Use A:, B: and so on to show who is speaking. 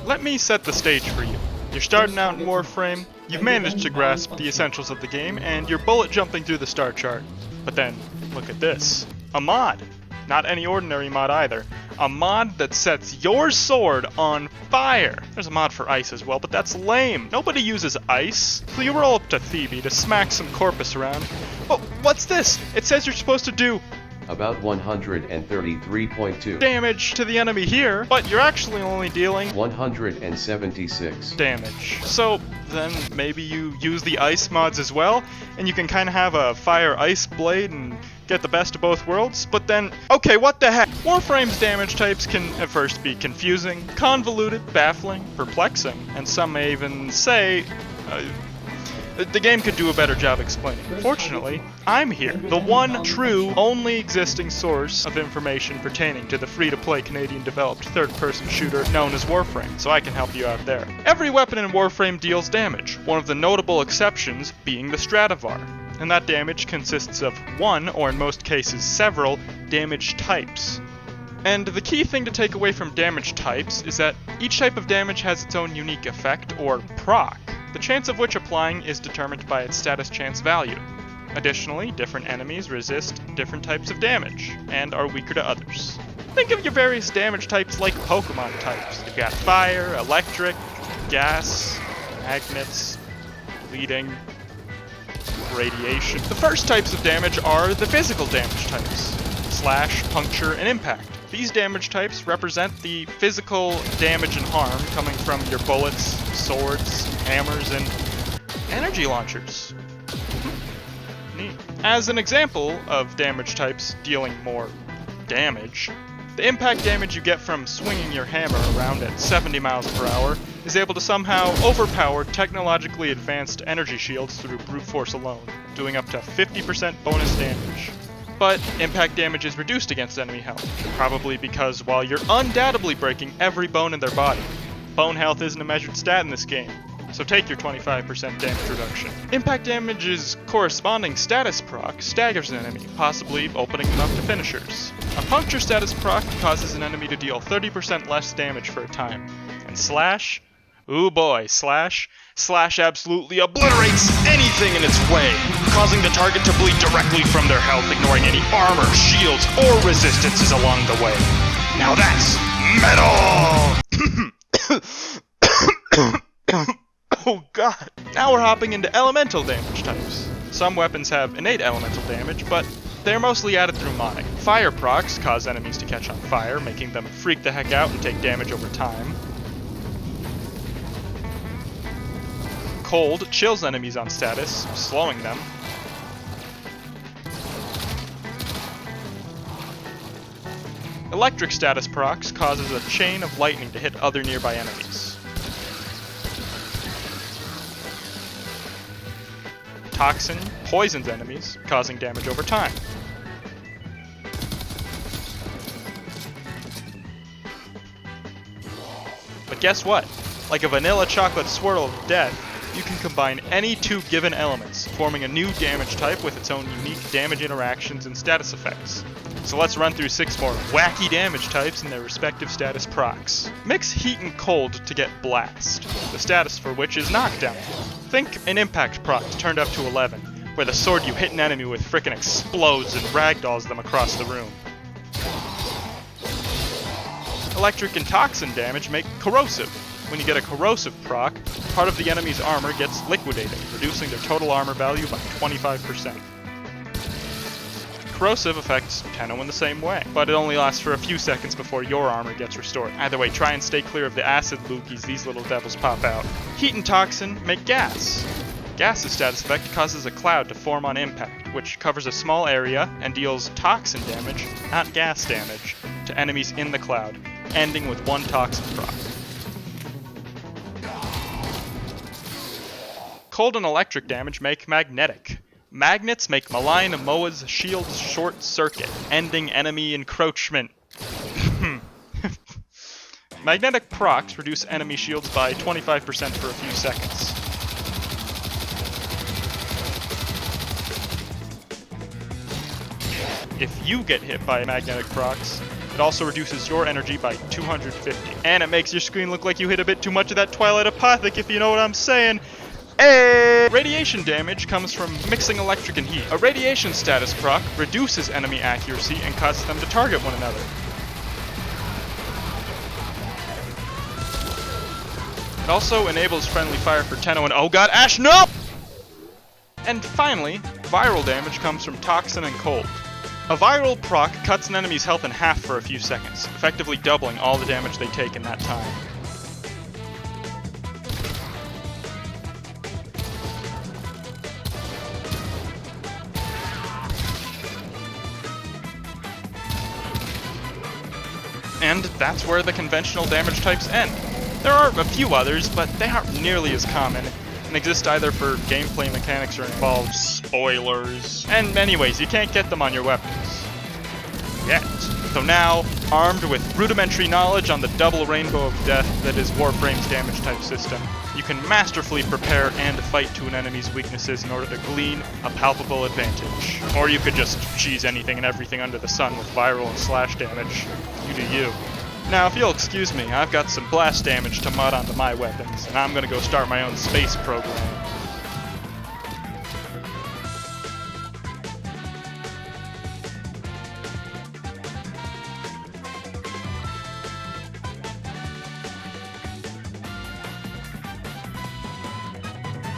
A: Let me set the stage for you. You're starting out in Warframe, you've managed to grasp the essentials of the game, and you're bullet jumping through the star chart. But then, look at this. A mod. Not any ordinary mod either. A mod that sets your sword on fire. There's a mod for ice as well, but that's lame. Nobody uses ice. So you roll up to Thebe to smack some corpus around. Oh, what's this? It says you're supposed to do
B: about 133.2
A: damage to the enemy here, but you're actually only dealing
B: 176
A: damage. So then maybe you use the ice mods as well, and you can kind of have a fire ice blade and get the best of both worlds. But then, okay, what the heck? Warframe's damage types can at first be confusing, convoluted, baffling, perplexing, and some may even say the game could do a better job explaining. Fortunately, I'm here, the one true, only existing source of information pertaining to the free-to-play Canadian-developed third-person shooter known as Warframe, so I can help you out there. Every weapon in Warframe deals damage, one of the notable exceptions being the Stradivar, and that damage consists of one, or in most cases several, damage types. And the key thing to take away from damage types is that each type of damage has its own unique effect, or proc, the chance of which applying is determined by its status chance value. Additionally, different enemies resist different types of damage, and are weaker to others. Think of your various damage types like Pokemon types. You've got fire, electric, gas, magnets, bleeding, radiation. The first types of damage are the physical damage types: slash, puncture, and impact. These damage types represent the physical damage and harm coming from your bullets, swords, hammers, and energy launchers. Neat. As an example of damage types dealing more damage, the impact damage you get from swinging your hammer around at 70 miles per hour is able to somehow overpower technologically advanced energy shields through brute force alone, doing up to 50% bonus damage. But impact damage is reduced against enemy health, probably because while you're undoubtedly breaking every bone in their body, bone health isn't a measured stat in this game, so take your 25% damage reduction. Impact damage's corresponding status proc staggers an enemy, possibly opening them up to finishers. A puncture status proc causes an enemy to deal 30% less damage for a time, and slash, ooh boy, slash absolutely obliterates anything in its way, causing the target to bleed directly from their health, ignoring any armor, shields, or resistances along the way. Now that's metal! Oh god. Now we're hopping into elemental damage types. Some weapons have innate elemental damage, but they're mostly added through modding. Fire procs cause enemies to catch on fire, making them freak the heck out and take damage over time. Cold chills enemies on status, slowing them. Electric status procs causes a chain of lightning to hit other nearby enemies. Toxin poisons enemies, causing damage over time. But guess what? Like a vanilla chocolate swirl of death, you can combine any two given elements, forming a new damage type with its own unique damage interactions and status effects. So let's run through 6 more wacky damage types and their respective status procs. Mix heat and cold to get blast, the status for which is knockdown. Think an impact proc turned up to 11, where the sword you hit an enemy with frickin' explodes and ragdolls them across the room. Electric and toxin damage make corrosive. When you get a corrosive proc, part of the enemy's armor gets liquidated, reducing their total armor value by 25%. Corrosive affects Tenno in the same way, but it only lasts for a few seconds before your armor gets restored. Either way, try and stay clear of the acid loogies these little devils pop out. Heat and toxin make gas. Gas's status effect causes a cloud to form on impact, which covers a small area and deals toxin damage, not gas damage, to enemies in the cloud, ending with 1 toxin proc. Cold and electric damage make magnetic. Magnets make Malign Moa's shields short circuit, ending enemy encroachment. Magnetic procs reduce enemy shields by 25% for a few seconds. If you get hit by magnetic procs, It also reduces your energy by 250. And it makes your screen look like you hit a bit too much of that Twilight Apothic, if you know what I'm saying. Hey! Radiation damage comes from mixing electric and heat. A radiation status proc reduces enemy accuracy and causes them to target one another. It also enables friendly fire for Tenno and— oh god, Ash, no! And finally, viral damage comes from Toxin and Cold. A viral proc cuts an enemy's health in half for a few seconds, effectively doubling all the damage they take in that time. And that's where the conventional damage types end. There are a few others, but they aren't nearly as common, and exist either for gameplay mechanics or involve spoilers. And anyways, you can't get them on your weapons. Yet. So now, armed with rudimentary knowledge on the double rainbow of death that is Warframe's damage type system, you can masterfully prepare and fight to an enemy's weaknesses in order to glean a palpable advantage. Or you could just cheese anything and everything under the sun with viral and slash damage. You do you. Now, if you'll excuse me, I've got some blast damage to mod onto my weapons, and I'm gonna go start my own space program.